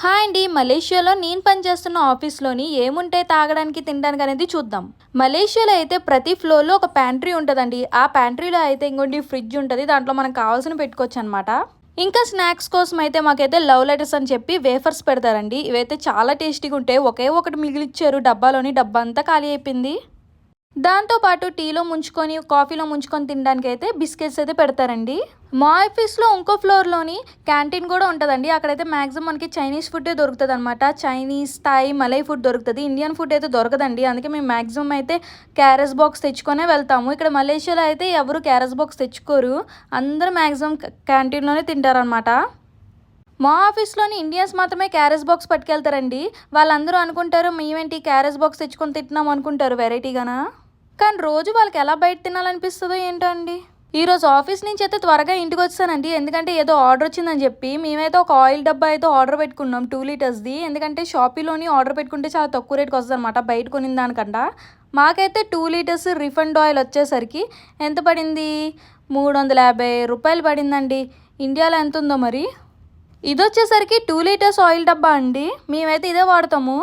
Hi అండి. మలేషియాలో నేను పనిచేస్తున్న ఆఫీస్లోని ఏముంటాయి తాగడానికి తినడానికి అనేది చూద్దాం. మలేషియాలో అయితే ప్రతి ఫ్లోర్లో ఒక ప్యాంట్రీ ఉంటుందండి. ఆ ప్యాంట్రీలో అయితే ఇంకోటి ఫ్రిడ్జ్ ఉంటుంది. దాంట్లో మనం కావాల్సిన పెట్టుకోవచ్చు అనమాట. ఇంకా స్నాక్స్ కోసం అయితే మాకైతే లవ్ లెటర్స్ అని చెప్పి వేఫర్స్ పెడతారండి. ఇవైతే చాలా టేస్టీగా ఉంటాయి. ఒకే ఒకటి మిగిలిచ్చారు డబ్బాలోని, డబ్బా అంతా ఖాళీ అయిపోయింది. దాంతోపాటు టీలో ముంచుకొని కాఫీలో ముంచుకొని తినడానికి అయితే బిస్కెట్స్ అయితే పెడతారండి. మా ఆఫీస్లో ఇంకో ఫ్లోర్లోని క్యాంటీన్ కూడా ఉంటుందండి. అక్కడైతే మ్యాక్సిమం మనకి చైనీస్ ఫుడ్డే దొరుకుతుంది అనమాట. చైనీస్, థాయ్, మలై ఫుడ్ దొరుకుతుంది. ఇండియన్ ఫుడ్ అయితే దొరకదండి. అందుకే మేము మ్యాక్సిమం అయితే క్యారెస్ బాక్స్ తెచ్చుకొనే వెళ్తాము. ఇక్కడ మలేషియాలో అయితే ఎవరు క్యారెస్ బాక్స్ తెచ్చుకోరు. అందరూ మ్యాక్సిమం క్యాంటీన్లోనే తింటారనమాట. మా ఆఫీస్లోని ఇండియన్స్ మాత్రమే క్యారేజ్ బాక్స్ పట్టుకెళ్తారండి. వాళ్ళందరూ అనుకుంటారు మేమేంటి క్యారేజ్ బాక్స్ తెచ్చుకొని తింటున్నాం అనుకుంటారు వెరైటీగానా. కానీ రోజు వాళ్ళకి ఎలా బయట తినాలనిపిస్తుందో ఏంటో అండి. ఈరోజు ఆఫీస్ నుంచి అయితే త్వరగా ఇంటికి వచ్చానండి. ఎందుకంటే ఏదో ఆర్డర్ వచ్చిందని చెప్పి మేమైతే ఒక ఆయిల్ డబ్బా అయితే ఆర్డర్ పెట్టుకున్నాం 2 లీటర్స్ది. ఎందుకంటే షాపీలోని ఆర్డర్ పెట్టుకుంటే చాలా తక్కువ రేట్కి వస్తుంది అనమాట బయట కొనిన దానికంట. మాకైతే 2 లీటర్స్ రిఫండ్ ఆయిల్ వచ్చేసరికి ఎంత పడింది, 350 రూపాయలు పడిందండి. ఇండియాలో ఎంత ఉందో మరి. ఇది వచ్చేసరికి 2 లీటర్స్ ఆయిల్ డబ్బా అండి. మేమైతే ఇదే వాడతాము.